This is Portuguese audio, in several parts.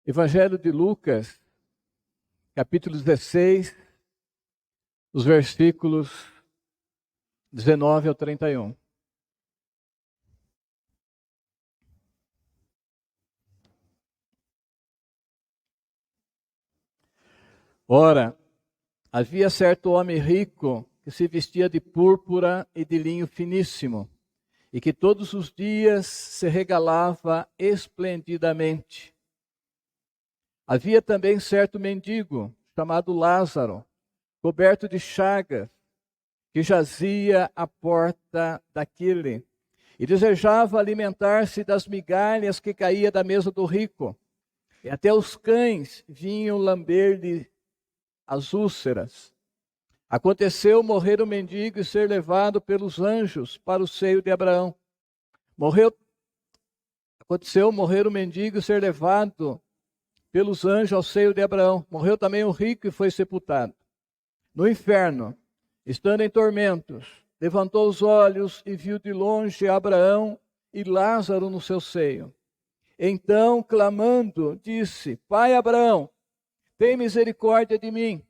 Evangelho de Lucas, capítulo 16, os versículos 19 ao 31. Ora, havia certo homem rico que se vestia de púrpura e de linho finíssimo, e que todos os dias se regalava esplendidamente. Havia também certo mendigo, chamado Lázaro, coberto de chagas, que jazia à porta daquele, e desejava alimentar-se das migalhas que caía da mesa do rico. E até os cães vinham lamber-lhe as úlceras. Aconteceu morrer o mendigo e ser levado pelos anjos para o seio de Abraão. Aconteceu morrer o mendigo e ser levado pelos anjos ao seio de Abraão. Morreu também o rico e foi sepultado. No inferno, estando em tormentos, levantou os olhos e viu de longe Abraão e Lázaro no seu seio. Então, clamando, disse: Pai Abraão, tem misericórdia de mim,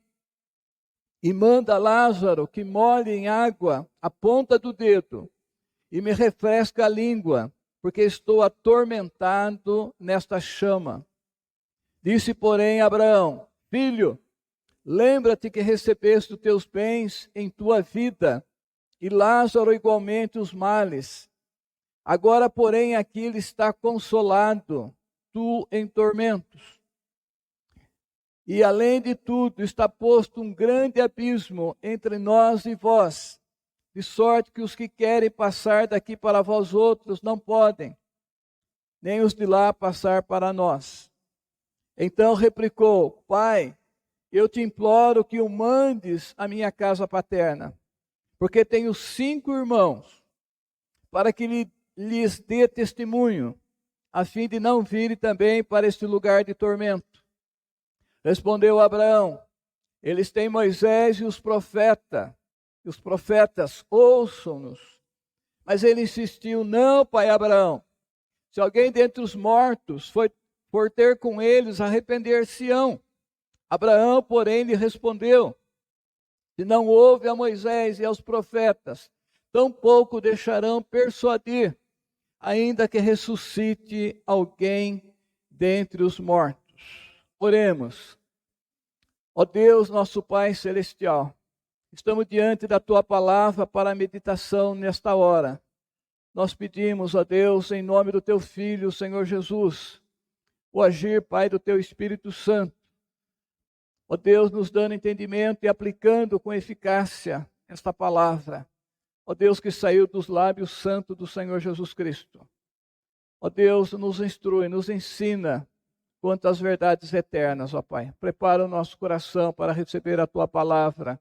e manda Lázaro que molhe em água a ponta do dedo e me refresque a língua, porque estou atormentado nesta chama. Disse, porém, Abraão: Filho, lembra-te que recebeste os teus bens em tua vida, e Lázaro igualmente os males. Agora, porém, aqui ele está consolado, tu em tormentos. E, além de tudo, está posto um grande abismo entre nós e vós, de sorte que os que querem passar daqui para vós outros não podem, nem os de lá passar para nós. Então replicou: Pai, eu te imploro que o mandes à minha casa paterna, porque tenho 5 irmãos, para que lhes dê testemunho, a fim de não virem também para este lugar de tormento. Respondeu Abraão: Eles têm Moisés e os profetas ouçam-nos. Mas ele insistiu: Não, pai Abraão, se alguém dentre os mortos for ter com eles, arrepender-se-ão. Abraão, porém, lhe respondeu: Se não ouve a Moisés e aos profetas, tampouco deixarão persuadir, ainda que ressuscite alguém dentre os mortos. Oremos. Ó Deus, nosso Pai celestial, estamos diante da Tua palavra para a meditação nesta hora. Nós pedimos, ó Deus, em nome do Teu Filho, o Senhor Jesus, o agir, Pai, do Teu Espírito Santo. Ó Deus, nos dando entendimento e aplicando com eficácia esta palavra. Ó Deus, que saiu dos lábios santos do Senhor Jesus Cristo. Ó Deus, nos instrui, nos ensina quanto às verdades eternas, ó Pai. Prepara o nosso coração para receber a Tua palavra.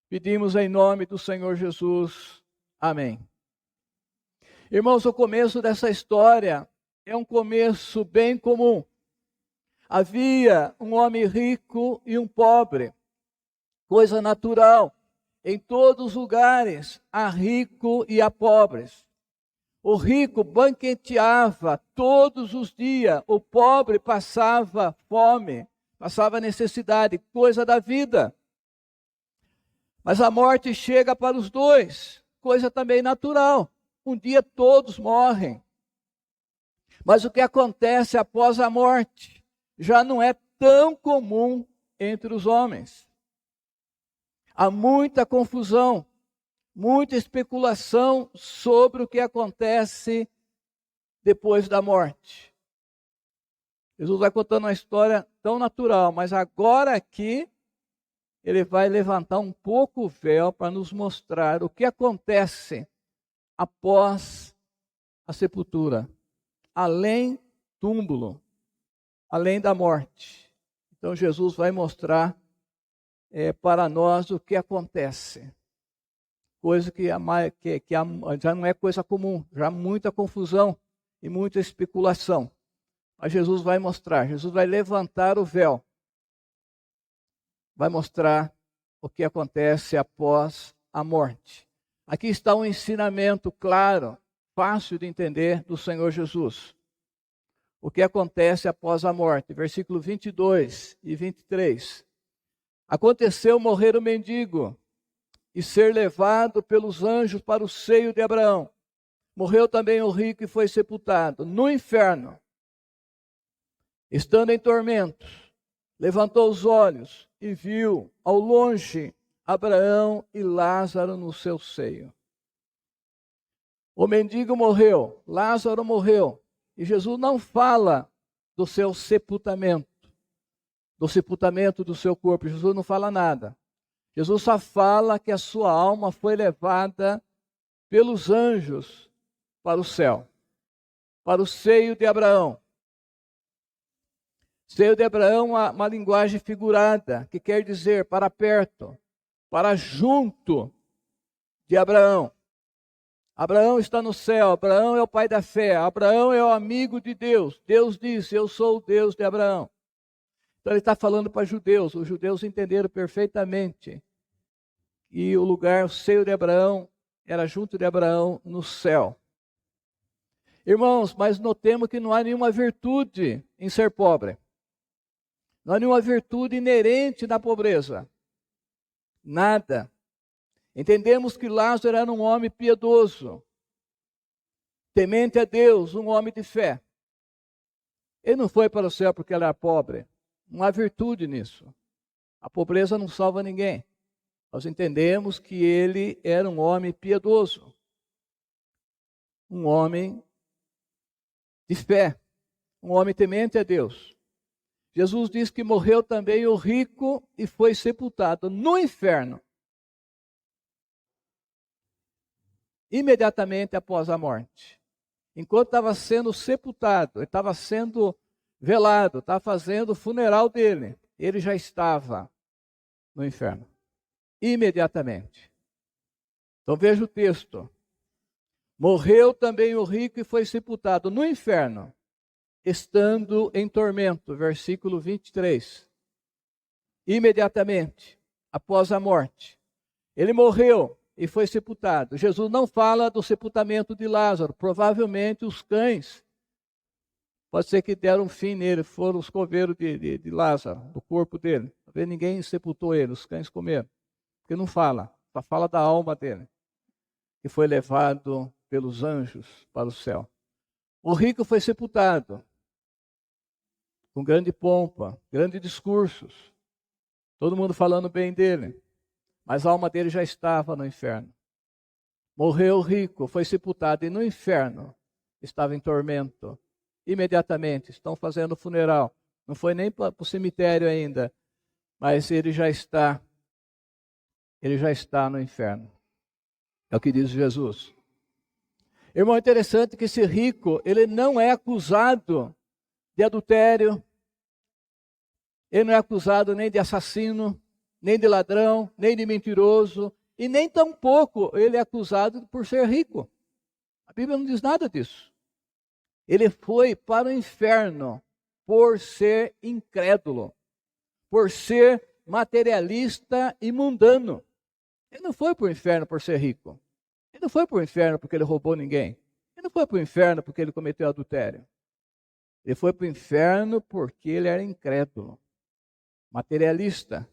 Pedimos em nome do Senhor Jesus. Amém. Irmãos, o começo dessa história é um começo bem comum. Havia um homem rico e um pobre, coisa natural. Em todos os lugares há rico e há pobres. O rico banqueteava todos os dias, o pobre passava fome, passava necessidade, coisa da vida. Mas a morte chega para os dois, coisa também natural. Um dia todos morrem. Mas o que acontece após a morte já não é tão comum entre os homens. Há muita confusão, muita especulação sobre o que acontece depois da morte. Jesus vai contando uma história tão natural, mas agora aqui ele vai levantar um pouco o véu para nos mostrar o que acontece após a sepultura, além túmulo, além da morte. Então Jesus vai mostrar para nós o que acontece. Coisa que já não é coisa comum, já há muita confusão e muita especulação. Mas Jesus vai mostrar, Jesus vai levantar o véu, vai mostrar o que acontece após a morte. Aqui está um ensinamento claro, fácil de entender do Senhor Jesus. o que acontece após a morte. Versículo 22 e 23. Aconteceu morrer o mendigo e ser levado pelos anjos para o seio de Abraão. Morreu também o rico e foi sepultado no inferno. Estando em tormentos, levantou os olhos e viu ao longe Abraão e Lázaro no seu seio. O mendigo morreu, Lázaro morreu, e Jesus não fala do seu sepultamento, do sepultamento do seu corpo. Jesus não fala nada. Jesus só fala que a sua alma foi levada pelos anjos para o céu, para o seio de Abraão. Seio de Abraão é uma linguagem figurada, que quer dizer para perto, para junto de Abraão. Abraão está no céu, Abraão é o pai da fé, Abraão é o amigo de Deus. Deus disse, eu sou o Deus de Abraão. Então ele está falando para judeus, os judeus entenderam perfeitamente que o lugar, o seio de Abraão, era junto de Abraão no céu. Irmãos, mas notemos que não há nenhuma virtude em ser pobre. Não há nenhuma virtude inerente na pobreza. Nada. Entendemos que Lázaro era um homem piedoso, temente a Deus, um homem de fé. Ele não foi para o céu porque ele era pobre. Não há virtude nisso. A pobreza não salva ninguém. Nós entendemos que ele era um homem piedoso, um homem de fé, um homem temente a Deus. Jesus diz que morreu também o rico e foi sepultado no inferno. Imediatamente após a morte. Enquanto estava sendo sepultado, ele estava sendo velado, estava fazendo o funeral dele, ele já estava no inferno. Imediatamente. Então veja o texto. Morreu também o rico e foi sepultado no inferno, estando em tormento. Versículo 23. Imediatamente após a morte. Ele morreu e foi sepultado. Jesus não fala do sepultamento de Lázaro. Provavelmente os cães, pode ser que deram fim nele, foram os coveiros de Lázaro, do corpo dele. Talvez ninguém sepultou ele, os cães comeram. Porque não fala, só fala da alma dele, que foi levado pelos anjos para o céu. O rico foi sepultado, com grande pompa, grandes discursos, todo mundo falando bem dele. Mas a alma dele já estava no inferno. Morreu o rico, foi sepultado, e no inferno estava em tormento. Imediatamente, estão fazendo o funeral. Não foi nem para o cemitério ainda, mas ele já está no inferno. É o que diz Jesus. Irmão, é interessante que esse rico, ele não é acusado de adultério, ele não é acusado nem de assassino, nem de ladrão, nem de mentiroso, e nem tampouco ele é acusado por ser rico. A Bíblia não diz nada disso. Ele foi para o inferno por ser incrédulo, por ser materialista e mundano. Ele não foi para o inferno por ser rico. Ele não foi para o inferno porque ele roubou ninguém. Ele não foi para o inferno porque ele cometeu adultério. Ele foi para o inferno porque ele era incrédulo, materialista.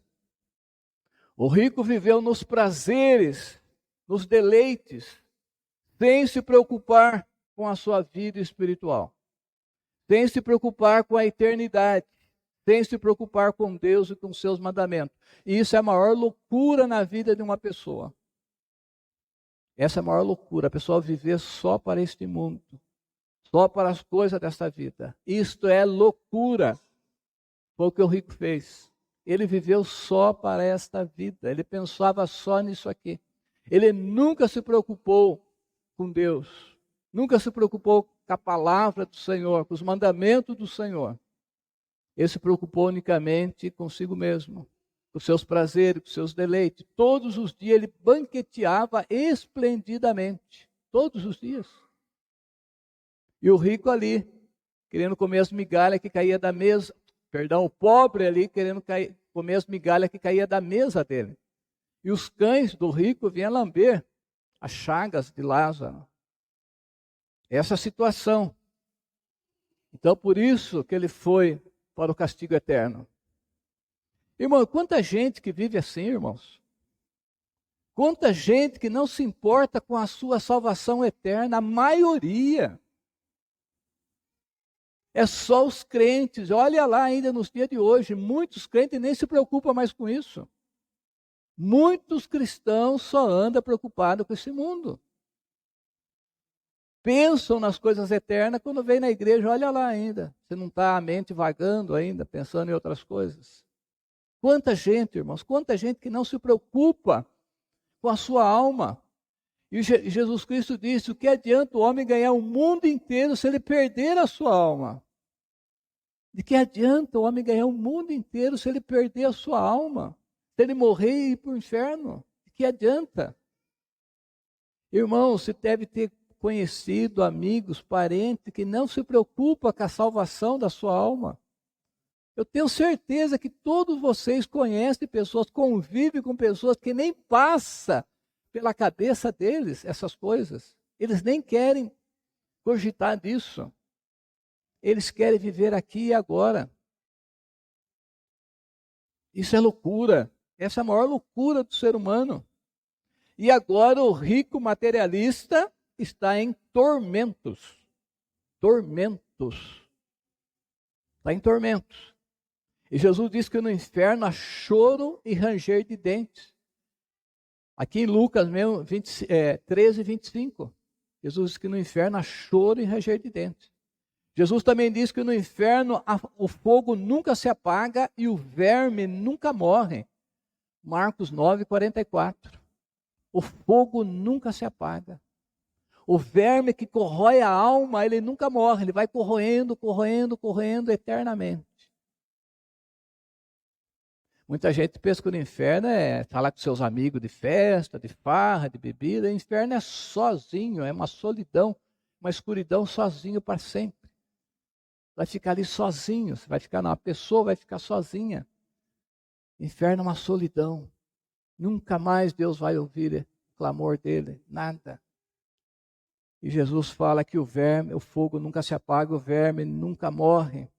O rico viveu nos prazeres, nos deleites, sem se preocupar com a sua vida espiritual, sem se preocupar com a eternidade, sem se preocupar com Deus e com seus mandamentos. E isso é a maior loucura na vida de uma pessoa. Essa é a maior loucura, a pessoa viver só para este mundo, só para as coisas desta vida. Isto é loucura. Foi o que o rico fez. Ele viveu só para esta vida, ele pensava só nisso aqui. Ele nunca se preocupou com Deus, nunca se preocupou com a palavra do Senhor, com os mandamentos do Senhor. Ele se preocupou unicamente consigo mesmo, com seus prazeres, com seus deleites. Todos os dias ele banqueteava esplendidamente, todos os dias. E o rico ali, querendo comer as migalhas que caía da mesa, o pobre ali querendo comer as migalhas que caía da mesa dele. E os cães do rico vinham lamber as chagas de Lázaro. Essa situação. Então, por isso que ele foi para o castigo eterno. Irmão, quanta gente que vive assim, irmãos. Quanta gente que não se importa com a sua salvação eterna, a maioria. É só os crentes, olha lá ainda nos dias de hoje, muitos crentes nem se preocupam mais com isso. Muitos cristãos só andam preocupados com esse mundo. Pensam nas coisas eternas, quando vem na igreja, olha lá ainda. Você não está a mente vagando ainda, pensando em outras coisas. Quanta gente, irmãos, quanta gente que não se preocupa com a sua alma. E Jesus Cristo disse, o que adianta o homem ganhar o mundo inteiro se ele perder a sua alma? De que adianta o homem ganhar o mundo inteiro se ele perder a sua alma? Se ele morrer e ir para o inferno? De que adianta? Irmão, você deve ter conhecido amigos, parentes que não se preocupam com a salvação da sua alma. Eu tenho certeza que todos vocês conhecem pessoas, convivem com pessoas que nem passa pela cabeça deles essas coisas. Eles nem querem cogitar disso. Eles querem viver aqui e agora. Isso é loucura. Essa é a maior loucura do ser humano. E agora o rico materialista está em tormentos. Tormentos. Está em tormentos. E Jesus diz que no inferno há choro e ranger de dentes. Aqui em Lucas mesmo, 13, 25. Jesus diz que no inferno há choro e ranger de dentes. Jesus também diz que no inferno o fogo nunca se apaga e o verme nunca morre. Marcos 9, 44. O fogo nunca se apaga. O verme que corrói a alma, ele nunca morre. Ele vai corroendo, corroendo, corroendo eternamente. Muita gente pensa que o inferno é falar com seus amigos de festa, de farra, de bebida. O inferno é sozinho, é uma solidão, uma escuridão sozinho para sempre. Vai ficar ali sozinho, você vai ficar, uma pessoa vai ficar sozinha. Inferno é uma solidão. Nunca mais Deus vai ouvir o clamor dele, nada. E Jesus fala que o fogo nunca se apaga, o verme nunca morre.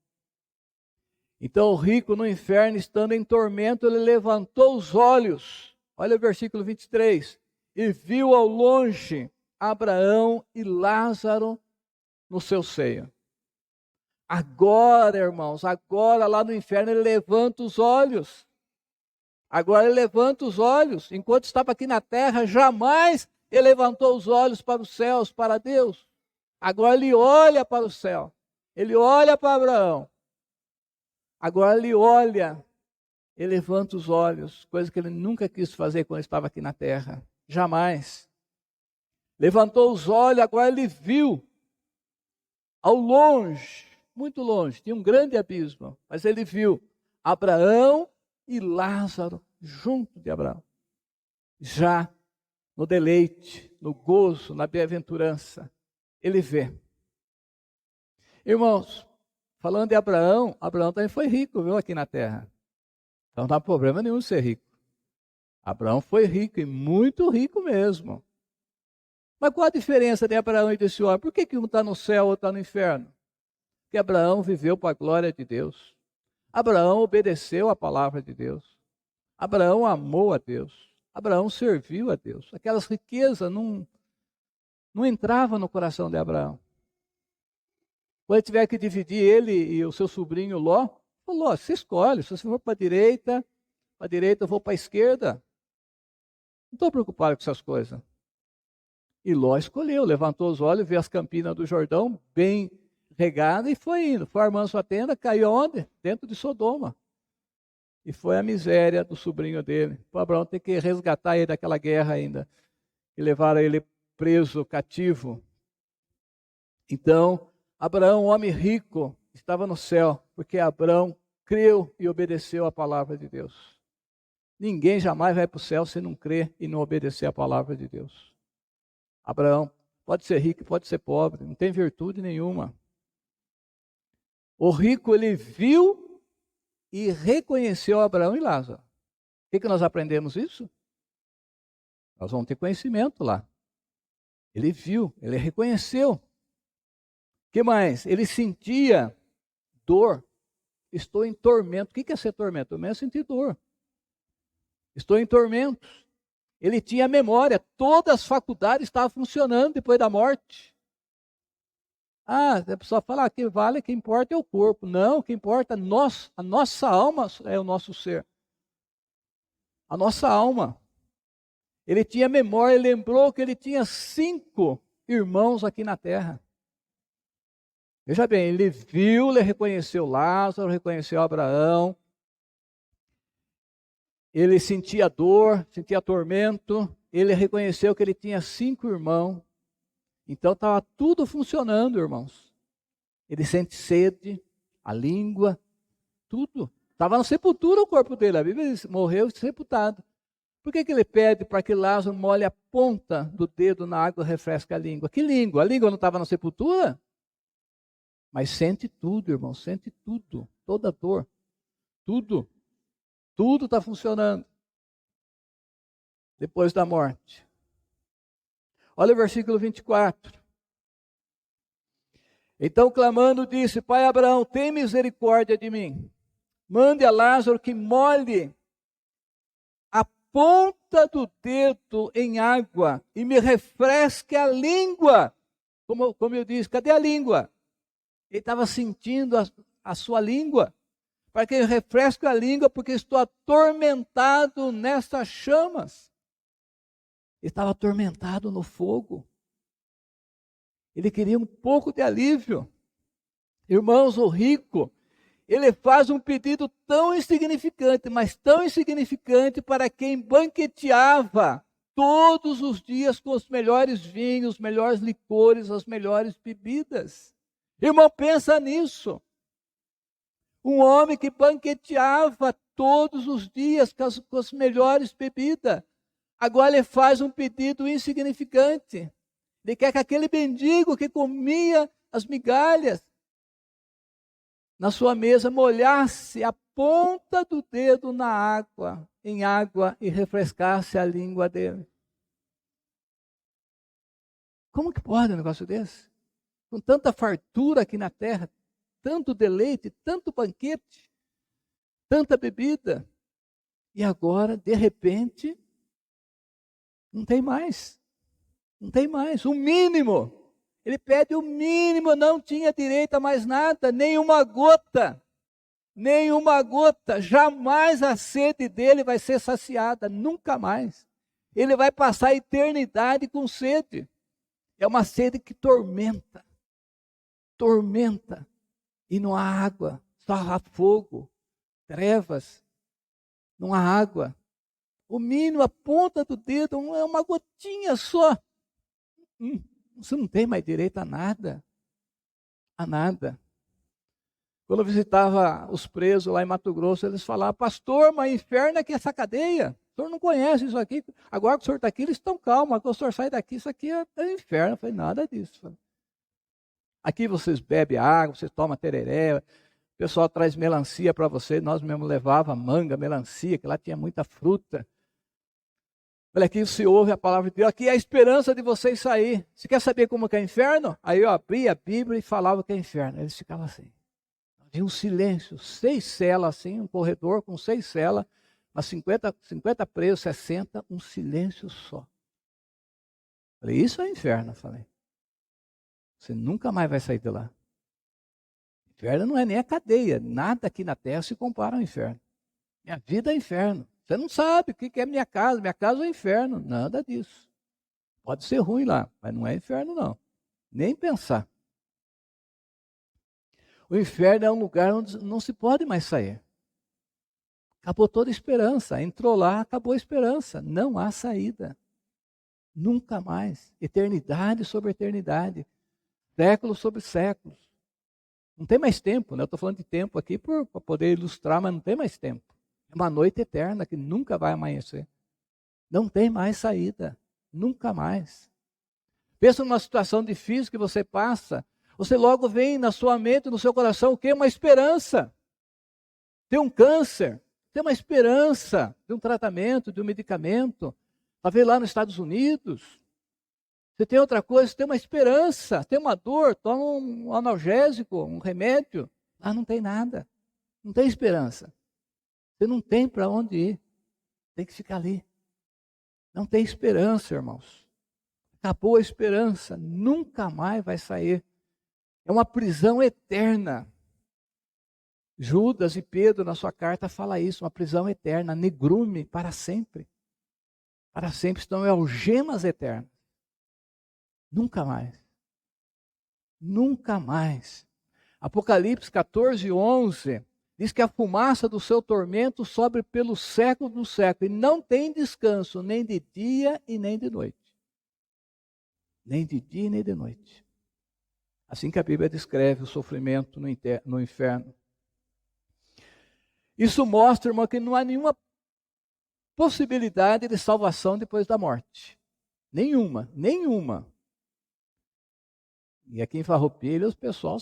Então o rico no inferno, estando em tormento, ele levantou os olhos. Olha o versículo 23. E viu ao longe Abraão e Lázaro no seu seio. Agora, irmãos, agora lá no inferno ele levanta os olhos. Agora ele levanta os olhos. Enquanto estava aqui na terra, jamais ele levantou os olhos para os céus, para Deus. Agora ele olha para o céu. Ele olha para Abraão. Agora ele olha, ele levanta os olhos, coisa que ele nunca quis fazer quando estava aqui na terra. Jamais. Levantou os olhos, agora ele viu ao longe, muito longe, tinha um grande abismo, mas ele viu Abraão e Lázaro junto de Abraão. Já no deleite, no gozo, na bem-aventurança, ele vê. Irmãos, falando de Abraão, Abraão também foi rico, viu, aqui na terra. Então não há problema nenhum ser rico. Abraão foi rico, e muito rico mesmo. Mas qual a diferença de Abraão e desse homem? Por que um está no céu ou está no inferno? Porque Abraão viveu para a glória de Deus. Abraão obedeceu a palavra de Deus. Abraão amou a Deus. Abraão serviu a Deus. Aquelas riquezas não entravam no coração de Abraão. Quando ele tiver que dividir ele e o seu sobrinho Ló, falou, Ló, você escolhe, se você for para a direita eu vou para a esquerda. Não estou preocupado com essas coisas. E Ló escolheu, levantou os olhos, viu as campinas do Jordão, bem regadas, e foi indo. Foi armando sua tenda, caiu onde? Dentro de Sodoma. E foi a miséria do sobrinho dele. O Abraão tem que resgatar ele daquela guerra ainda. E levaram ele preso, cativo. Então, Abraão, homem rico, estava no céu, porque Abraão creu e obedeceu a palavra de Deus. Ninguém jamais vai para o céu se não crer e não obedecer a palavra de Deus. Abraão pode ser rico, pode ser pobre, não tem virtude nenhuma. O rico, ele viu e reconheceu Abraão e Lázaro. O que nós aprendemos isso? Nós vamos ter conhecimento lá. Ele viu, ele reconheceu. Que mais? Ele sentia dor. Estou em tormento. O que é ser tormento? Tormento é sentir dor. Estou em tormentos. Ele tinha memória. Todas as faculdades estavam funcionando depois da morte. A pessoa fala, que vale, o que importa é o corpo. Não, o que importa é a nossa alma é o nosso ser. A nossa alma. Ele tinha memória, ele lembrou que ele tinha 5 irmãos aqui na terra. Veja bem, ele viu, ele reconheceu Lázaro, reconheceu Abraão. Ele sentia dor, sentia tormento. Ele reconheceu que ele tinha 5 irmãos. Então estava tudo funcionando, irmãos. Ele sente sede, a língua, tudo. Estava na sepultura o corpo dele. A Bíblia diz, morreu sepultado. Por que ele pede para que Lázaro molhe a ponta do dedo na água e refresque a língua? Que língua? A língua não estava na sepultura? Mas sente tudo, irmão, sente tudo, toda dor, tudo está funcionando depois da morte. Olha o versículo 24. Então, clamando, disse, Pai Abraão, tem misericórdia de mim. Mande a Lázaro que molhe a ponta do dedo em água e me refresque a língua. Como eu disse, cadê a língua? Ele estava sentindo a sua língua, para que ele refresque a língua, porque estou atormentado nessas chamas. Ele estava atormentado no fogo. Ele queria um pouco de alívio. Irmãos, o rico, ele faz um pedido tão insignificante, mas tão insignificante para quem banqueteava todos os dias com os melhores vinhos, os melhores licores, as melhores bebidas. Irmão, pensa nisso. Um homem que banqueteava todos os dias com as melhores bebidas. Agora ele faz um pedido insignificante. Ele quer que aquele mendigo que comia as migalhas na sua mesa molhasse a ponta do dedo em água e refrescasse a língua dele. Como que pode um negócio desse? Com tanta fartura aqui na terra, tanto deleite, tanto banquete, tanta bebida. E agora, de repente, não tem mais. Não tem mais. O mínimo. Ele pede o mínimo, não tinha direito a mais nada, nenhuma gota. Nenhuma gota. Jamais a sede dele vai ser saciada, nunca mais. Ele vai passar a eternidade com sede. É uma sede que tormenta. Tormenta. E não há água, só há fogo, trevas. Não há água. O mínimo, a ponta do dedo, é uma gotinha só. Você não tem mais direito a nada. A nada. Quando eu visitava os presos lá em Mato Grosso, eles falavam, pastor, mas inferno é que essa cadeia. O senhor não conhece isso aqui. Agora que o senhor está aqui, eles estão calmos. Quando o senhor sai daqui, isso aqui é inferno. Eu falei, nada disso. Aqui vocês bebem água, vocês tomam tereré, o pessoal traz melancia para vocês, nós mesmo levava manga, melancia, que lá tinha muita fruta. Olha, aqui se ouve a palavra de Deus, aqui é a esperança de vocês sair. Você quer saber como que é inferno? Aí eu abria a Bíblia e falava que é inferno. Eles ficavam assim. Havia um silêncio, 6 celas assim, um corredor com 6 celas, mas 50 presos, 60, um silêncio só. Falei, isso é inferno, falei. Você nunca mais vai sair de lá. Inferno não é nem a cadeia. Nada aqui na terra se compara ao inferno. Minha vida é inferno. Você não sabe o que é minha casa. Minha casa é inferno. Nada disso. Pode ser ruim lá, mas não é inferno não. Nem pensar. O inferno é um lugar onde não se pode mais sair. Acabou toda a esperança. Entrou lá, acabou a esperança. Não há saída. Nunca mais. Eternidade sobre eternidade. Séculos sobre séculos. Não tem mais tempo, né? Eu estou falando de tempo aqui para poder ilustrar, mas não tem mais tempo. É uma noite eterna que nunca vai amanhecer. Não tem mais saída. Nunca mais. Pensa numa situação difícil que você passa. Você logo vem na sua mente, no seu coração, o quê? Uma esperança. Tem um câncer. Tem uma esperança de um tratamento, de um medicamento. Talvez lá nos Estados Unidos. Você tem outra coisa, você tem uma esperança, tem uma dor, toma um analgésico, um remédio. Ah, não tem nada. Não tem esperança. Você não tem para onde ir. Tem que ficar ali. Não tem esperança, irmãos. Acabou a esperança. Nunca mais vai sair. É uma prisão eterna. Judas e Pedro, na sua carta, fala isso. Uma prisão eterna. Negrume para sempre. Para sempre estão algemas eternas. Nunca mais. Nunca mais. Apocalipse 14, 11, diz que a fumaça do seu tormento sobe pelo século do século, e não tem descanso, nem de dia e nem de noite. Nem de dia e nem de noite. Assim que a Bíblia descreve o sofrimento no inferno. Isso mostra, irmão, que não há nenhuma possibilidade de salvação depois da morte. Nenhuma, nenhuma. E aqui em Farroupilha os pessoal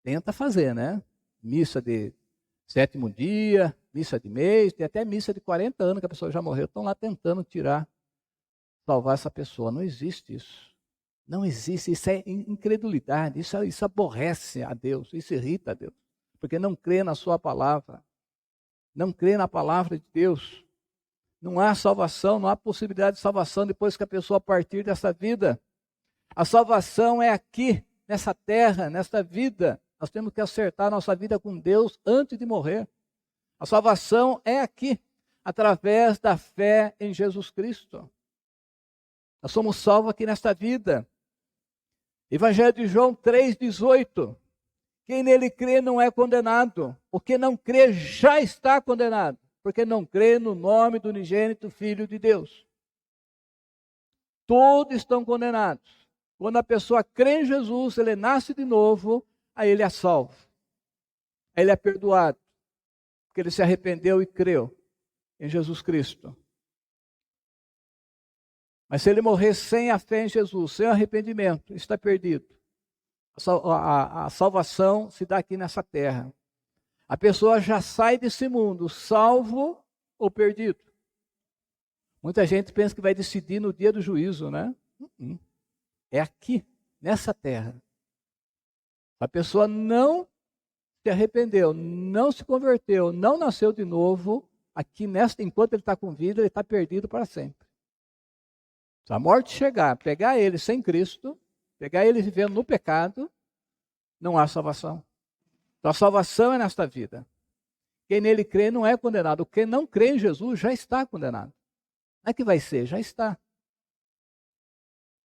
tenta fazer, né? Missa de 7º dia, missa de mês, tem até missa de 40 anos que a pessoa já morreu. Estão lá tentando salvar essa pessoa. Não existe isso. Não existe. Isso é incredulidade. Isso aborrece a Deus. Isso irrita a Deus. Porque não crê na sua palavra. Não crê na palavra de Deus. Não há salvação, não há possibilidade de salvação depois que a pessoa partir dessa vida. A salvação é aqui, nessa terra, nesta vida. Nós temos que acertar a nossa vida com Deus antes de morrer. A salvação é aqui, através da fé em Jesus Cristo. Nós somos salvos aqui nesta vida. Evangelho de João 3,18. Quem nele crê não é condenado. O que não crê já está condenado, porque não crê no nome do unigênito Filho de Deus. Todos estão condenados. Quando a pessoa crê em Jesus, ele nasce de novo, aí ele é salvo. Aí ele é perdoado, porque ele se arrependeu e creu em Jesus Cristo. Mas se ele morrer sem a fé em Jesus, sem arrependimento, está perdido. A salvação se dá aqui nessa terra. A pessoa já sai desse mundo, salvo ou perdido. Muita gente pensa que vai decidir no dia do juízo, né? É aqui, nessa terra. A pessoa não se arrependeu, não se converteu, não nasceu de novo, aqui enquanto ele está com vida, ele está perdido para sempre. Se a morte chegar, pegar ele sem Cristo, pegar ele vivendo no pecado, não há salvação. Então a salvação é nesta vida. Quem nele crê não é condenado. Quem não crê em Jesus já está condenado. Não é que vai ser, já está.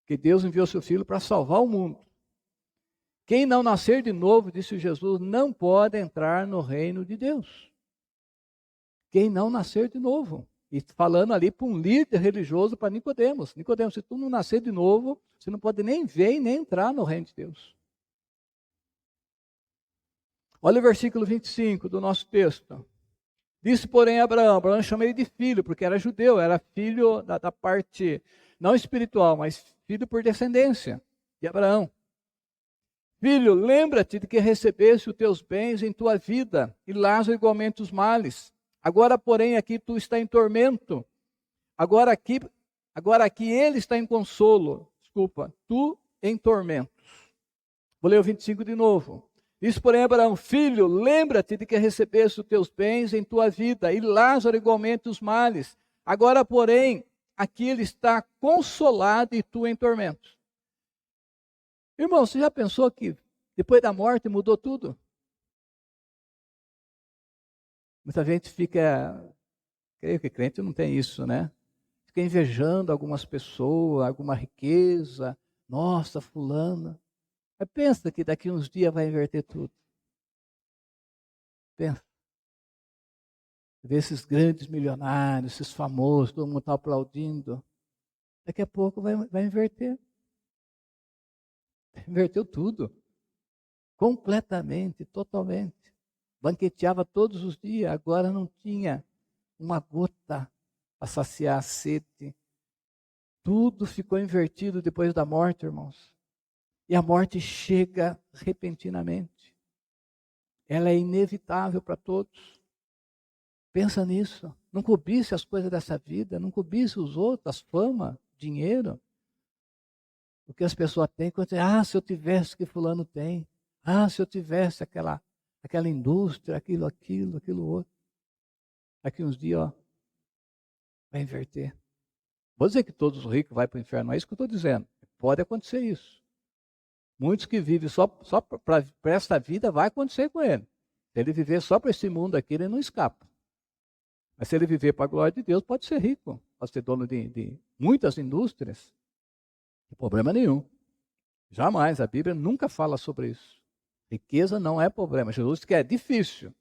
Que Deus enviou seu Filho para salvar o mundo. Quem não nascer de novo, disse Jesus, não pode entrar no reino de Deus. Quem não nascer de novo. E falando ali para um líder religioso, para Nicodemos. Nicodemos, se tu não nascer de novo, você não pode nem ver e nem entrar no reino de Deus. Olha o versículo 25 do nosso texto. Disse, porém, Abraão chama ele de filho, porque era judeu, era filho da parte, não espiritual, mas filho por descendência de Abraão. Filho, lembra-te de que recebeste os teus bens em tua vida, e Lázaro igualmente os males. Agora, porém, aqui tu está em tormento. Agora aqui ele está em consolo. Desculpa, tu em tormentos. Vou ler o 25 de novo. Diz, porém, Abraão, filho, lembra-te de que recebeste os teus bens em tua vida, e Lázaro igualmente os males. Agora, porém, aqui ele está consolado e tu em tormentos. Irmão, você já pensou que depois da morte mudou tudo? Muita gente fica, creio que crente não tem isso, né? Fica invejando algumas pessoas, alguma riqueza. Nossa, fulana. Mas pensa que daqui uns dias vai inverter tudo. Pensa. Vê esses grandes milionários, esses famosos, todo mundo está aplaudindo. Daqui a pouco vai inverter. Inverteu tudo. Completamente, totalmente. Banqueteava todos os dias, agora não tinha uma gota para saciar a sede. Tudo ficou invertido depois da morte, irmãos. E a morte chega repentinamente. Ela é inevitável para todos. Pensa nisso. Não cobice as coisas dessa vida, não cobice os outros, as fama, dinheiro. O que as pessoas têm, quando se eu tivesse o que fulano tem. Se eu tivesse aquela indústria, aquilo outro. Daqui uns dias, vai inverter. Vou dizer que todos os ricos vão para o inferno, não é isso que eu estou dizendo. Pode acontecer isso. Muitos que vivem só para esta vida, vai acontecer com ele. Se ele viver só para esse mundo aqui, ele não escapa. Mas se ele viver para a glória de Deus, pode ser rico. Pode ser dono de muitas indústrias. Não tem problema nenhum. Jamais, a Bíblia nunca fala sobre isso. Riqueza não é problema. Jesus diz que é difícil.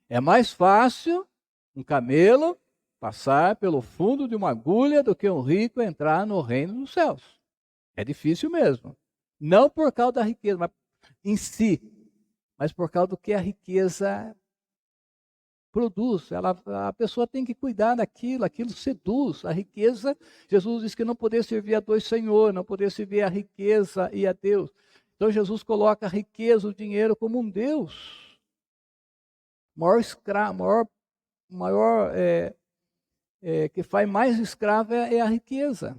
É mais fácil um camelo passar pelo fundo de uma agulha do que um rico entrar no reino dos céus. É difícil mesmo. Não por causa da riqueza mas em si, mas por causa do que a riqueza produz. A pessoa tem que cuidar daquilo, aquilo seduz. A riqueza, Jesus disse que não poder servir a dois senhores, não poder servir a riqueza e a Deus. Então Jesus coloca a riqueza, o dinheiro como um Deus. Maior escravo, que faz mais escravo é a riqueza.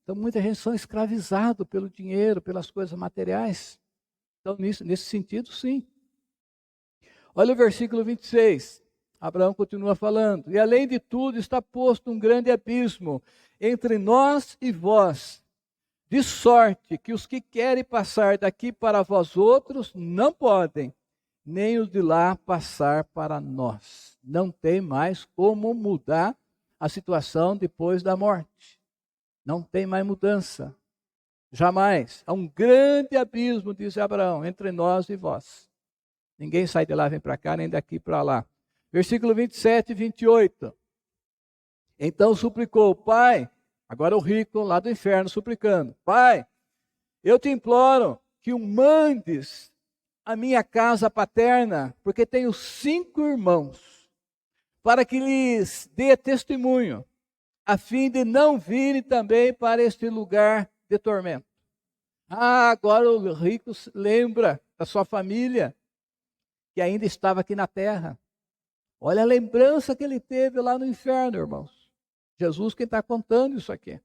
Então muita gente são escravizado pelo dinheiro, pelas coisas materiais. Então nesse sentido, sim. Olha o versículo 26. Abraão continua falando. E além de tudo está posto um grande abismo entre nós e vós, de sorte que os que querem passar daqui para vós outros não podem, nem os de lá passar para nós. Não tem mais como mudar a situação depois da morte. Não tem mais mudança. Jamais. Há um grande abismo, diz Abraão, entre nós e vós. Ninguém sai de lá, vem para cá, nem daqui para lá. Versículo 27 e 28. Então suplicou, Pai, agora o rico lá do inferno suplicando, Pai, eu te imploro que o mandes a minha casa paterna, porque tenho 5 irmãos, para que lhes dê testemunho, a fim de não virem também para este lugar de tormento. Agora o rico lembra da sua família, que ainda estava aqui na terra. Olha a lembrança que ele teve lá no inferno, irmãos. Jesus quem está contando isso aqui.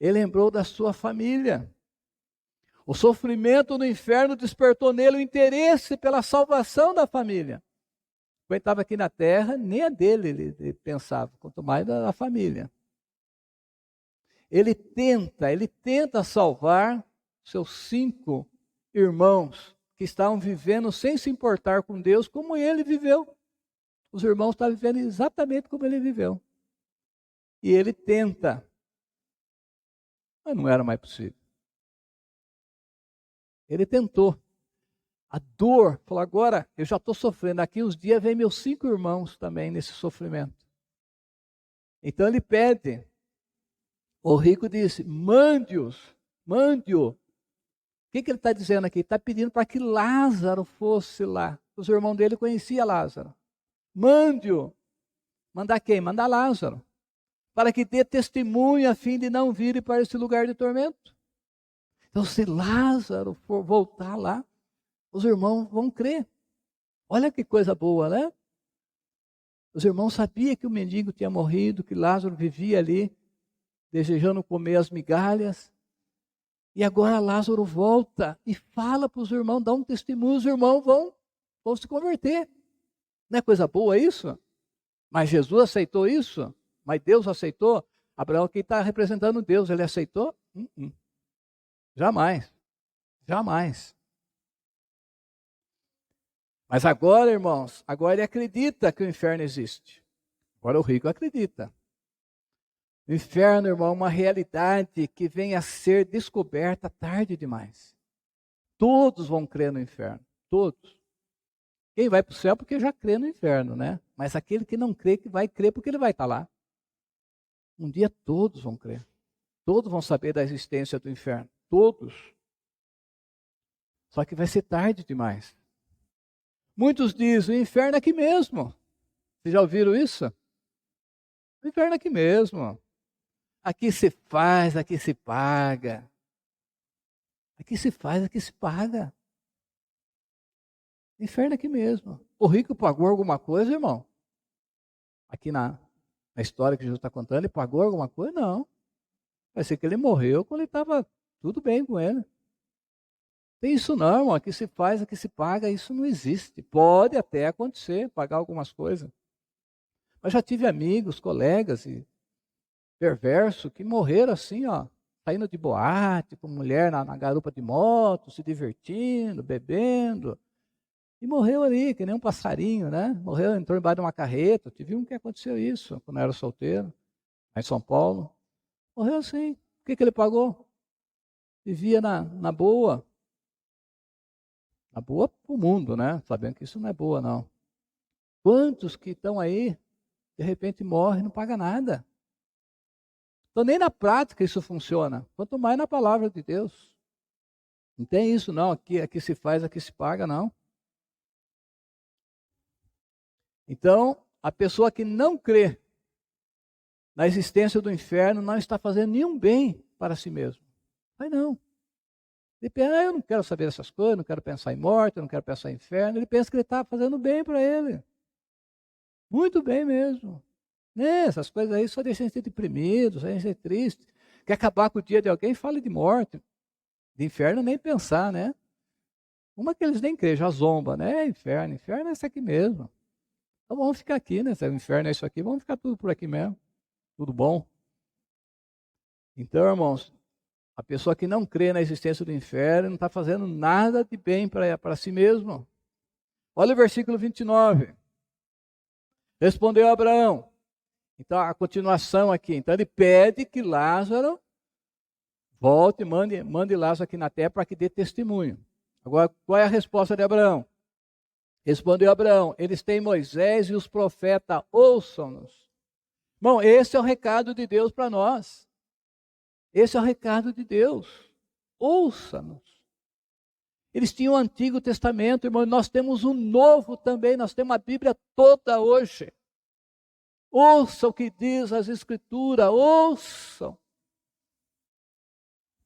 Ele lembrou da sua família. O sofrimento no inferno despertou nele o interesse pela salvação da família. Quando ele estava aqui na terra, nem a dele ele pensava, quanto mais da família. Ele tenta salvar seus 5 irmãos que estavam vivendo sem se importar com Deus como ele viveu. Os irmãos estavam vivendo exatamente como ele viveu. E ele tenta. Mas não era mais possível. Ele tentou. A dor, falou, agora eu já estou sofrendo. Daqui uns dias vem meus 5 irmãos também nesse sofrimento. Então ele pede. O rico disse, mande-os, mande-o. O que ele está dizendo aqui? Está pedindo para que Lázaro fosse lá. Os irmãos dele conheciam Lázaro. Mande-o. Mandar quem? Mandar Lázaro. Para que dê testemunho a fim de não virem para esse lugar de tormento. Então, se Lázaro for voltar lá, os irmãos vão crer. Olha que coisa boa, né? Os irmãos sabiam que o mendigo tinha morrido, que Lázaro vivia ali, desejando comer as migalhas. E agora Lázaro volta e fala para os irmãos, dá um testemunho, os irmãos vão se converter. Não é coisa boa isso? Mas Jesus aceitou isso? Mas Deus aceitou? Abraão aqui está representando Deus, ele aceitou? Jamais. Jamais. Mas agora, irmãos, agora ele acredita que o inferno existe. Agora o rico acredita. O inferno, irmão, é uma realidade que vem a ser descoberta tarde demais. Todos vão crer no inferno. Todos. Quem vai para o céu porque já crê no inferno, né? Mas aquele que não crê, que vai crer porque ele vai estar lá. Um dia todos vão crer. Todos vão saber da existência do inferno. Todos. Só que vai ser tarde demais. Muitos dizem, o inferno é aqui mesmo. Vocês já ouviram isso? O inferno é aqui mesmo. Aqui se faz, aqui se paga. Aqui se faz, aqui se paga. O inferno é aqui mesmo. O rico pagou alguma coisa, irmão? Aqui na história que Jesus está contando, ele pagou alguma coisa? Não. Vai ser que ele morreu quando ele estava tudo bem com ele. Tem isso não, irmão, aqui se faz, aqui se paga, isso não existe. Pode até acontecer, pagar algumas coisas. Mas já tive amigos, colegas e perversos que morreram assim, ó, saindo de boate, com mulher na garupa de moto, se divertindo, bebendo. E morreu ali, que nem um passarinho, né? Morreu, entrou embaixo de uma carreta. Tive um que aconteceu isso, quando eu era solteiro, lá em São Paulo. Morreu assim. O que ele pagou? Vivia na boa. Na boa para o mundo, né? Sabendo que isso não é boa, não. Quantos que estão aí, de repente morrem e não pagam nada? Então, nem na prática isso funciona. Quanto mais na palavra de Deus. Não tem isso, não. Aqui se faz, aqui se paga, não. Então, a pessoa que não crê na existência do inferno não está fazendo nenhum bem para si mesmo. Mas não. Ele pensa, eu não quero saber dessas coisas, não quero pensar em morte, eu não quero pensar em inferno. Ele pensa que ele está fazendo bem para ele. Muito bem mesmo. Né? Essas coisas aí só deixam a gente deprimido, só deixam a gente triste. Quer acabar com o dia de alguém, fale de morte. De inferno nem pensar, né? Uma que eles nem creem, já zomba, né? Inferno é isso aqui mesmo. Então vamos ficar aqui, né? Se o inferno é isso aqui, vamos ficar tudo por aqui mesmo. Tudo bom? Então, irmãos, a pessoa que não crê na existência do inferno não está fazendo nada de bem para si mesmo. Olha o versículo 29. Respondeu Abraão. Então, a continuação aqui. Então, ele pede que Lázaro volte, mande Lázaro aqui na terra para que dê testemunho. Agora, qual é a resposta de Abraão? Respondeu Abraão, eles têm Moisés e os profetas, ouçam-nos. Bom, esse é o recado de Deus para nós. Esse é o recado de Deus. Ouça-nos. Eles tinham o Antigo Testamento, irmão, nós temos o Novo também, nós temos a Bíblia toda hoje. Ouçam o que diz as Escrituras, ouçam.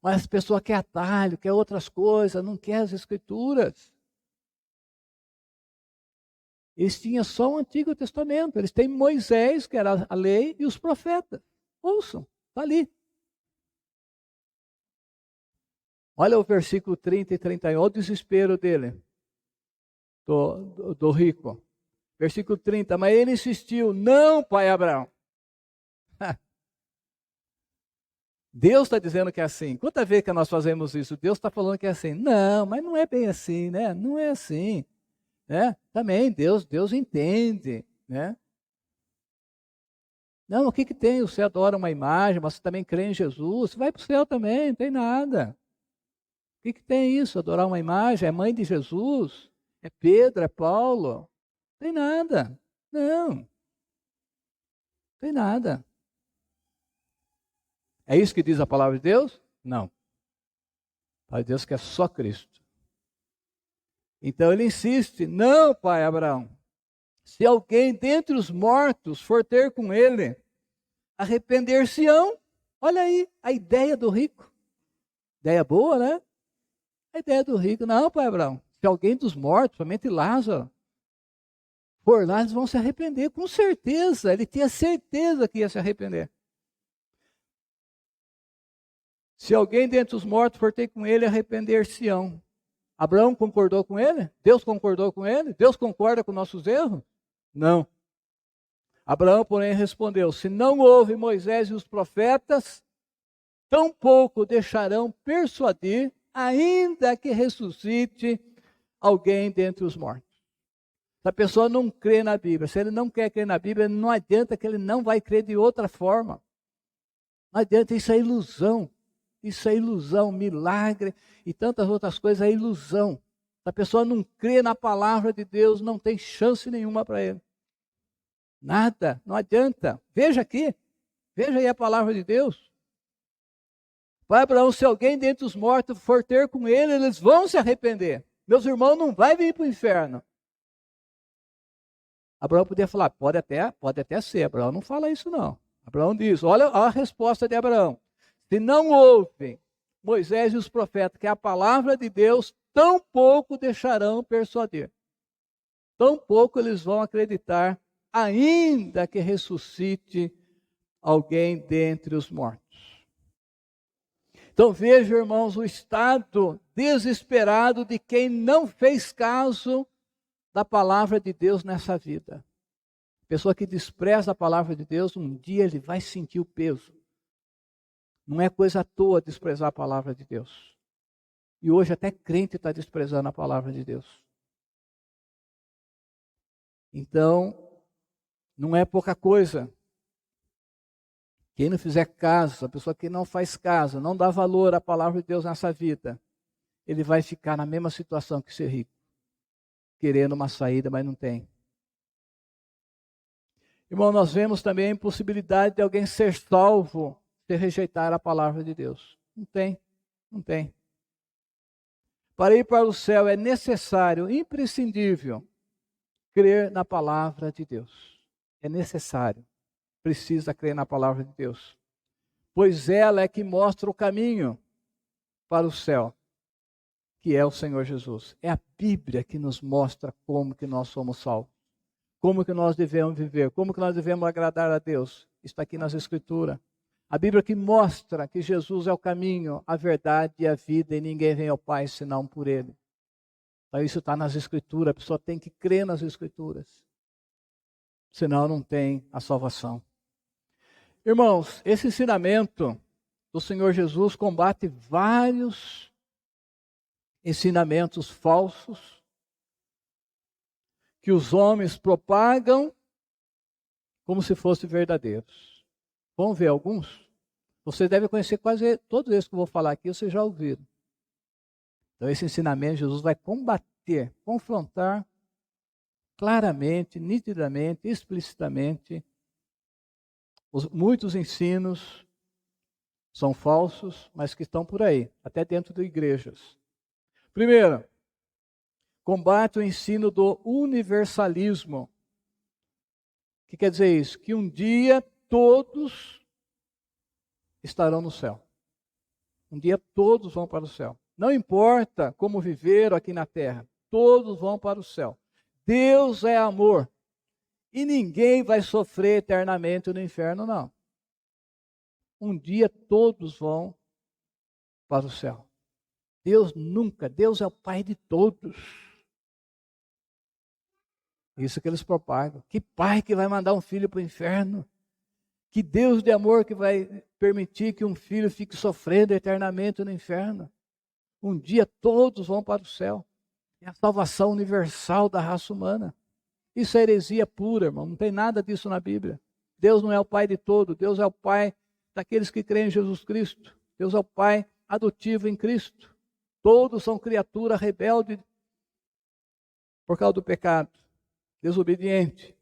Mas a pessoa quer atalho, quer outras coisas, não quer as Escrituras. Eles tinham só o Antigo Testamento. Eles têm Moisés, que era a lei, e os profetas. Ouçam, está ali. Olha o versículo 30 e 31, olha o desespero dele, do rico. Versículo 30, mas ele insistiu, não, pai Abraão. Deus está dizendo que é assim. Quanta vez que nós fazemos isso, Deus está falando que é assim. Não, mas não é bem assim, né? Não é assim. Né? Também Deus entende, né? Não, o que tem? Você adora uma imagem, mas você também crê em Jesus, você vai para o céu também, não tem nada. O que tem isso? Adorar uma imagem? É mãe de Jesus? É Pedro? É Paulo? Não tem nada. Não tem nada. É isso que diz a palavra de Deus? Não. A palavra de Deus que é só Cristo. Então ele insiste, não, pai Abraão, se alguém dentre os mortos for ter com ele, arrepender-se-ão. Olha aí, a ideia do rico. Ideia boa, né? A ideia do rico, não, pai Abraão, se alguém dos mortos, somente Lázaro, for lá, eles vão se arrepender, com certeza, ele tinha certeza que ia se arrepender. Se alguém dentre os mortos for ter com ele, arrepender-se-ão. Abraão concordou com ele? Deus concordou com ele? Deus concorda com nossos erros? Não. Abraão, porém, respondeu, se não houve Moisés e os profetas, tampouco deixarão persuadir, ainda que ressuscite alguém dentre os mortos. Se a pessoa não crê na Bíblia, se ele não quer crer na Bíblia, não adianta que ele não vai crer de outra forma. Não adianta, isso é ilusão. Isso é ilusão, milagre e tantas outras coisas é ilusão. Se a pessoa não crê na palavra de Deus, não tem chance nenhuma para ele. Nada, não adianta. Veja aqui, veja aí a palavra de Deus. Pai Abraão, se alguém dentre os mortos for ter com ele, eles vão se arrepender. Meus irmãos, não vai vir para o inferno. Abraão podia falar, pode até ser. Abraão não fala isso não. Abraão diz, olha a resposta de Abraão. Se não houve Moisés e os profetas, que é a palavra de Deus, tampouco deixarão persuadir. Tampouco eles vão acreditar, ainda que ressuscite alguém dentre os mortos. Então veja, irmãos, o estado desesperado de quem não fez caso da palavra de Deus nessa vida. A pessoa que despreza a palavra de Deus, um dia ele vai sentir o peso. Não é coisa à toa desprezar a palavra de Deus. E hoje até crente está desprezando a palavra de Deus. Então, não é pouca coisa. Quem não fizer caso, a pessoa que não faz caso, não dá valor à palavra de Deus nessa vida, ele vai ficar na mesma situação que ser rico, querendo uma saída, mas não tem. Irmão, nós vemos também a impossibilidade de alguém ser salvo se rejeitar a palavra de Deus. Não tem, não tem. Para ir para o céu é necessário, imprescindível, crer na palavra de Deus. É necessário. Precisa crer na palavra de Deus, pois ela é que mostra o caminho para o céu, que é o Senhor Jesus. É a Bíblia que nos mostra como que nós somos salvos, como que nós devemos viver, como que nós devemos agradar a Deus. Está aqui nas Escrituras. A Bíblia que mostra que Jesus é o caminho, a verdade e a vida, e ninguém vem ao Pai senão por Ele. Então isso está nas Escrituras, a pessoa tem que crer nas Escrituras, senão não tem a salvação. Irmãos, esse ensinamento do Senhor Jesus combate vários ensinamentos falsos que os homens propagam como se fossem verdadeiros. Vamos ver alguns? Você deve conhecer quase todos esses que eu vou falar aqui, vocês já ouviram. Então esse ensinamento Jesus vai combater, confrontar claramente, nitidamente, explicitamente. Muitos ensinos são falsos, mas que estão por aí, até dentro de igrejas. Primeiro, combate o ensino do universalismo. O que quer dizer isso? Que um dia todos estarão no céu. Um dia todos vão para o céu. Não importa como viveram aqui na terra, todos vão para o céu. Deus é amor. E ninguém vai sofrer eternamente no inferno, não. Um dia todos vão para o céu. Deus é o Pai de todos. Isso que eles propagam. Que pai que vai mandar um filho para o inferno? Que Deus de amor que vai permitir que um filho fique sofrendo eternamente no inferno? Um dia todos vão para o céu. É a salvação universal da raça humana. Isso é heresia pura, irmão. Não tem nada disso na Bíblia. Deus não é o Pai de todo. Deus é o Pai daqueles que creem em Jesus Cristo. Deus é o Pai adotivo em Cristo. Todos são criatura rebelde por causa do pecado, desobediente.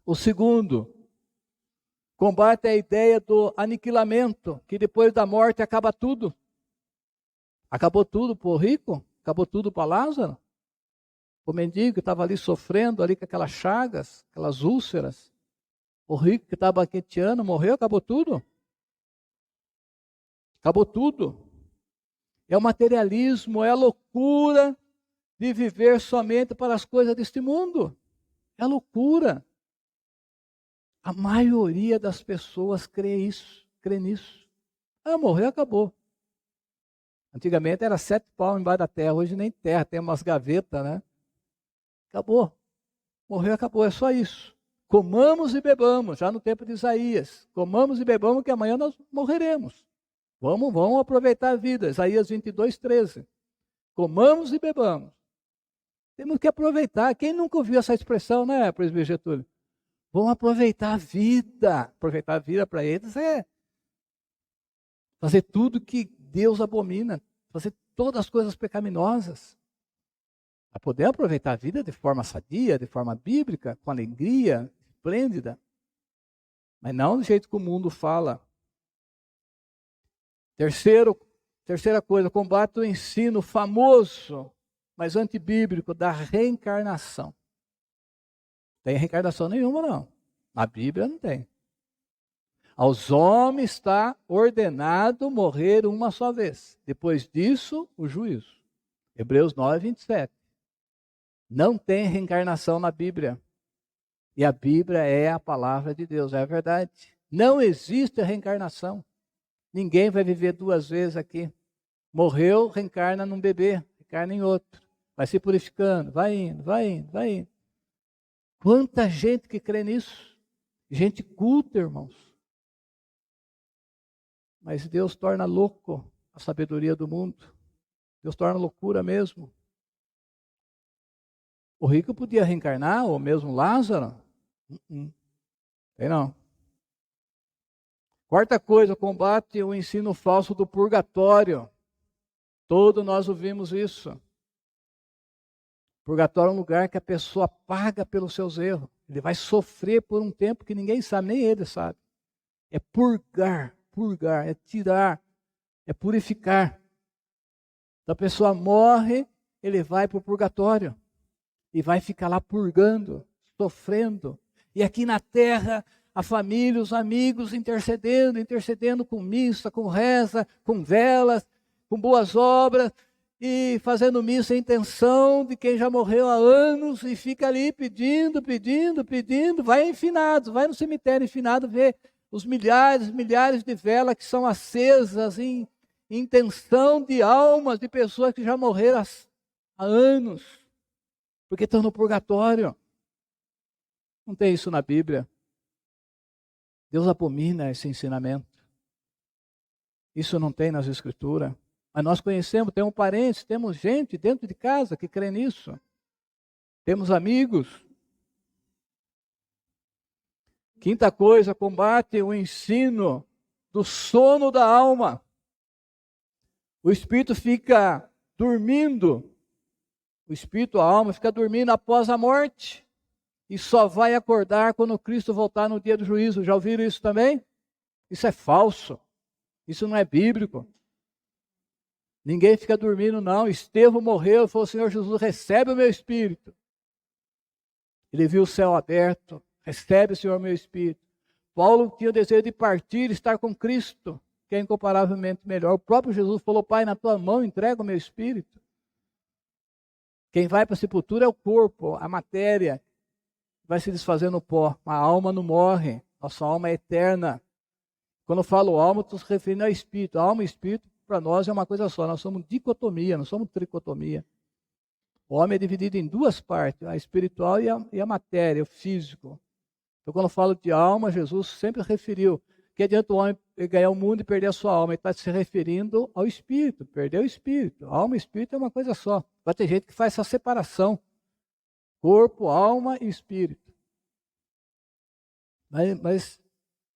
O segundo, combate a ideia do aniquilamento, que depois da morte acaba tudo. Acabou tudo para o rico? Acabou tudo para Lázaro? O mendigo que estava ali sofrendo, ali com aquelas chagas, aquelas úlceras. O rico que estava banqueteando, morreu, acabou tudo. Acabou tudo. É o materialismo, é a loucura de viver somente para as coisas deste mundo. É loucura. A maioria das pessoas crê nisso. Morreu, acabou. Antigamente era 7 palmos embaixo da terra, hoje nem terra, tem umas gavetas, né? Acabou. Morreu, acabou, é só isso. Comamos e bebamos, já no tempo de Isaías. Comamos e bebamos que amanhã nós morreremos. Vamos aproveitar a vida. Isaías 22:13. Comamos e bebamos. Temos que aproveitar. Quem nunca ouviu essa expressão, né, presbítero Getúlio? Vamos aproveitar a vida. Aproveitar a vida para eles é fazer tudo que Deus abomina. Fazer todas as coisas pecaminosas. Para poder aproveitar a vida de forma sadia, de forma bíblica, com alegria, esplêndida. Mas não do jeito que o mundo fala. Terceira coisa, combate o ensino famoso, mas antibíblico, da reencarnação. Tem reencarnação nenhuma, não. Na Bíblia não tem. Aos homens está ordenado morrer uma só vez. Depois disso, o juízo. Hebreus 9:27. Não tem reencarnação na Bíblia. E a Bíblia é a palavra de Deus, é a verdade. Não existe a reencarnação. Ninguém vai viver 2 vezes aqui. Morreu, reencarna num bebê, reencarna em outro. Vai se purificando, vai indo, vai indo, vai indo. Quanta gente que crê nisso. Gente culta, irmãos. Mas Deus torna louco a sabedoria do mundo. Deus torna loucura mesmo. O rico podia reencarnar, ou mesmo Lázaro. Tem não. Quarta coisa, combate o ensino falso do purgatório. Todos nós ouvimos isso. Purgatório é um lugar que a pessoa paga pelos seus erros. Ele vai sofrer por um tempo que ninguém sabe, nem ele sabe. É purgar, é tirar, é purificar. Então a pessoa morre, ele vai para o purgatório e vai ficar lá purgando, sofrendo. E aqui na terra, a família, os amigos intercedendo com missa, com reza, com velas, com boas obras, e fazendo missa em intenção de quem já morreu há anos, e fica ali pedindo, vai enfinado, vai no cemitério enfinado, vê os milhares de velas que são acesas em intenção de almas de pessoas que já morreram há anos, porque estão no purgatório. Não tem isso na Bíblia. Deus abomina esse ensinamento. Isso não tem nas Escrituras. Mas nós conhecemos, temos parentes, temos gente dentro de casa que crê nisso. Temos amigos. Quinta coisa, combate o ensino do sono da alma. O espírito fica dormindo. O espírito, a alma, fica dormindo após a morte. E só vai acordar quando Cristo voltar no dia do juízo. Já ouviram isso também? Isso é falso. Isso não é bíblico. Ninguém fica dormindo, não. Estevão morreu e falou: Senhor Jesus, recebe o meu espírito. Ele viu o céu aberto. Recebe, Senhor, meu espírito. Paulo tinha o desejo de partir e estar com Cristo, que é incomparavelmente melhor. O próprio Jesus falou: Pai, na tua mão entrego o meu espírito. Quem vai para a sepultura é o corpo, a matéria. Vai se desfazer no pó. A alma não morre. Nossa alma é eterna. Quando eu falo alma, estou se referindo ao espírito. A alma e espírito, para nós, é uma coisa só. Nós somos dicotomia, não somos tricotomia. O homem é dividido em 2 partes, a espiritual e a matéria, o físico. Então, quando eu falo de alma, Jesus sempre referiu que adianta o homem ganhar o mundo e perder a sua alma. Ele está se referindo ao espírito, perder o espírito. Alma e espírito é uma coisa só. Vai ter gente que faz essa separação. Corpo, alma e espírito. Mas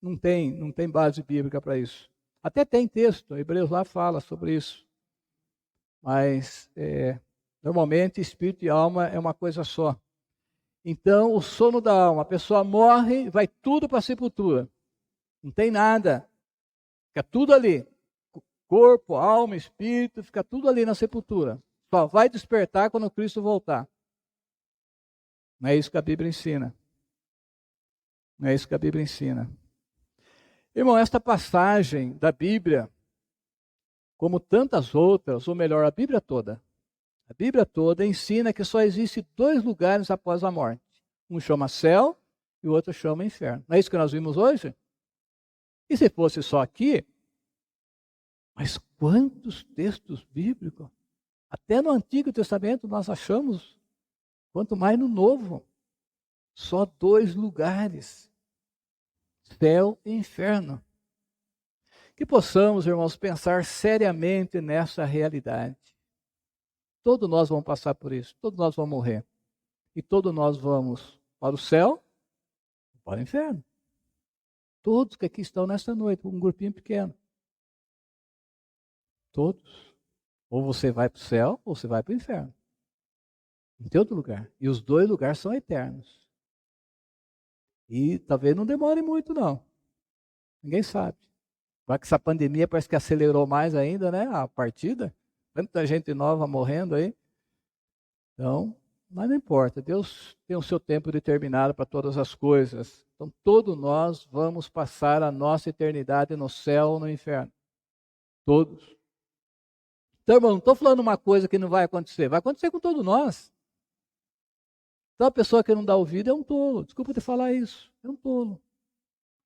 não tem base bíblica para isso. Até tem texto, Hebreus lá fala sobre isso. Mas, normalmente, espírito e alma é uma coisa só. Então, o sono da alma, a pessoa morre, vai tudo para a sepultura. Não tem nada. Fica tudo ali. Corpo, alma, espírito, fica tudo ali na sepultura. Só vai despertar quando Cristo voltar. Não é isso que a Bíblia ensina. Não é isso que a Bíblia ensina. Irmão, esta passagem da Bíblia, como tantas outras, ou melhor, a Bíblia toda ensina que só existe 2 lugares após a morte. Um chama céu e o outro chama inferno. Não é isso que nós vimos hoje? E se fosse só aqui, mas quantos textos bíblicos, até no Antigo Testamento nós achamos, quanto mais no Novo, só 2 lugares. Céu e inferno. Que possamos, irmãos, pensar seriamente nessa realidade. Todos nós vamos passar por isso, todos nós vamos morrer. E todos nós vamos para o céu ou para o inferno. Todos que aqui estão nesta noite, um grupinho pequeno. Todos. Ou você vai para o céu ou você vai para o inferno. Não tem outro lugar. E os 2 lugares são eternos. E talvez não demore muito, não. Ninguém sabe. Agora que essa pandemia parece que acelerou mais ainda, né? A partida. Tanta gente nova morrendo aí. Então, mas não importa. Deus tem o seu tempo determinado para todas as coisas. Então, todos nós vamos passar a nossa eternidade no céu ou no inferno. Todos. Então, irmão, não estou falando uma coisa que não vai acontecer. Vai acontecer com todos nós. Então a pessoa que não dá ouvido é um tolo. Desculpa te falar isso. É um tolo.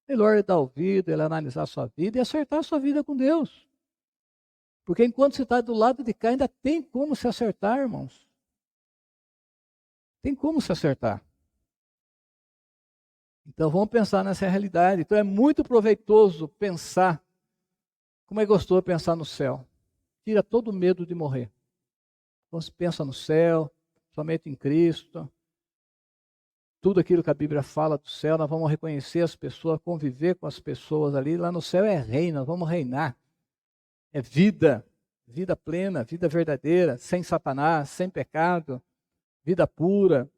Melhor ele dar ouvido, ele analisar a sua vida e acertar a sua vida com Deus. Porque enquanto você está do lado de cá, ainda tem como se acertar, irmãos. Tem como se acertar. Então vamos pensar nessa realidade. Então é muito proveitoso pensar. Como é gostoso pensar no céu. Tira todo o medo de morrer. Então se pensa no céu, somente em Cristo. Tudo aquilo que a Bíblia fala do céu, nós vamos reconhecer as pessoas, conviver com as pessoas ali. Lá no céu é reino, nós vamos reinar. É vida, vida plena, vida verdadeira, sem Satanás, sem pecado, vida pura,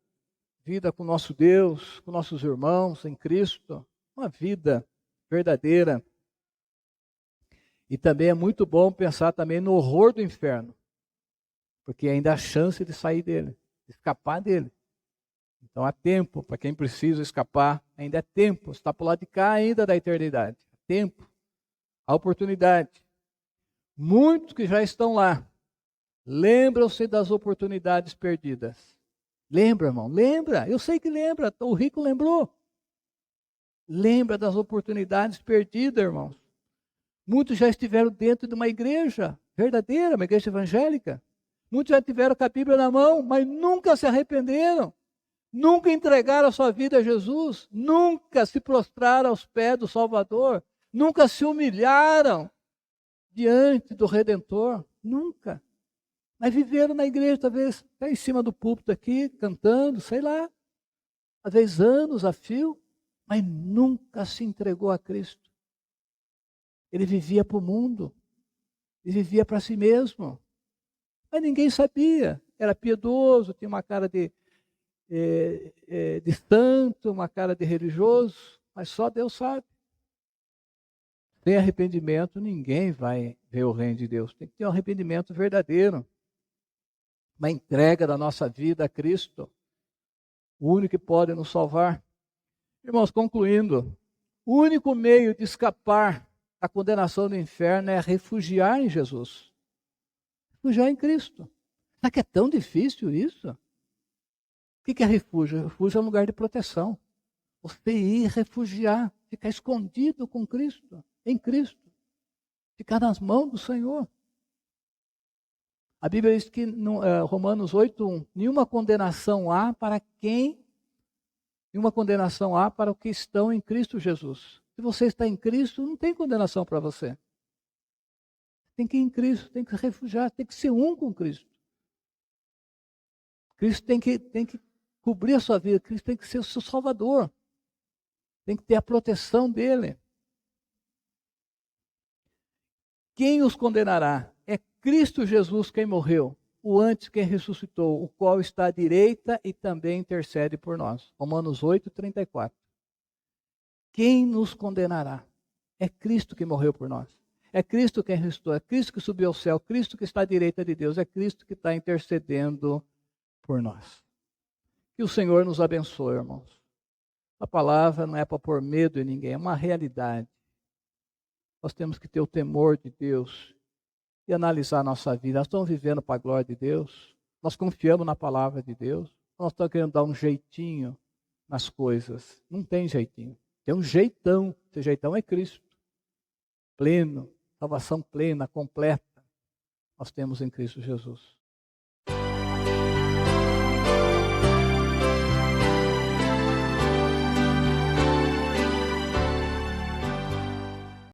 vida com nosso Deus, com nossos irmãos em Cristo, uma vida verdadeira. E também é muito bom pensar também no horror do inferno, porque ainda há chance de sair dele, de escapar dele. Então há tempo para quem precisa escapar, ainda é tempo, está para o lado de cá ainda da eternidade. Há tempo, há oportunidade. Muitos que já estão lá, lembram-se das oportunidades perdidas. Lembra, irmão? Lembra? Eu sei que lembra, o rico lembrou. Lembra das oportunidades perdidas, irmãos. Muitos já estiveram dentro de uma igreja verdadeira, uma igreja evangélica. Muitos já tiveram com a Bíblia na mão, mas nunca se arrependeram. Nunca entregaram a sua vida a Jesus. Nunca se prostraram aos pés do Salvador. Nunca se humilharam diante do Redentor. Nunca. Mas viveram na igreja, talvez até em cima do púlpito aqui, cantando, sei lá. Às vezes anos a fio, mas nunca se entregou a Cristo. Ele vivia para o mundo. Ele vivia para si mesmo. Mas ninguém sabia. Era piedoso, tinha uma cara de santo, uma cara de religioso, mas só Deus sabe. Sem arrependimento, ninguém vai ver o reino de Deus. Tem que ter um arrependimento verdadeiro. Uma entrega da nossa vida a Cristo. O único que pode nos salvar. Irmãos, concluindo, o único meio de escapar da condenação do inferno é refugiar em Jesus. Refugiar em Cristo. Será que é tão difícil isso? O que é refúgio? Refúgio é um lugar de proteção. Você ir refugiar, ficar escondido com Cristo, em Cristo. Ficar nas mãos do Senhor. A Bíblia diz que, Romanos 8:1, nenhuma condenação há para os que estão em Cristo Jesus. Se você está em Cristo, não tem condenação para você. Tem que ir em Cristo, tem que se refugiar, tem que ser um com Cristo. Cristo tem que cobrir a sua vida, Cristo tem que ser o seu Salvador. Tem que ter a proteção dele. Quem os condenará? É Cristo Jesus quem morreu, o antes quem ressuscitou, o qual está à direita e também intercede por nós. Romanos 8:34. Quem nos condenará? É Cristo que morreu por nós. É Cristo quem ressuscitou, é Cristo que subiu ao céu, Cristo que está à direita de Deus, é Cristo que está intercedendo por nós. Que o Senhor nos abençoe, irmãos. A palavra não é para pôr medo em ninguém, é uma realidade. Nós temos que ter o temor de Deus e analisar a nossa vida. Nós estamos vivendo para a glória de Deus? Nós confiamos na palavra de Deus? Nós estamos querendo dar um jeitinho nas coisas? Não tem jeitinho. Tem um jeitão. Esse jeitão é Cristo. Pleno, salvação plena, completa. Nós temos em Cristo Jesus.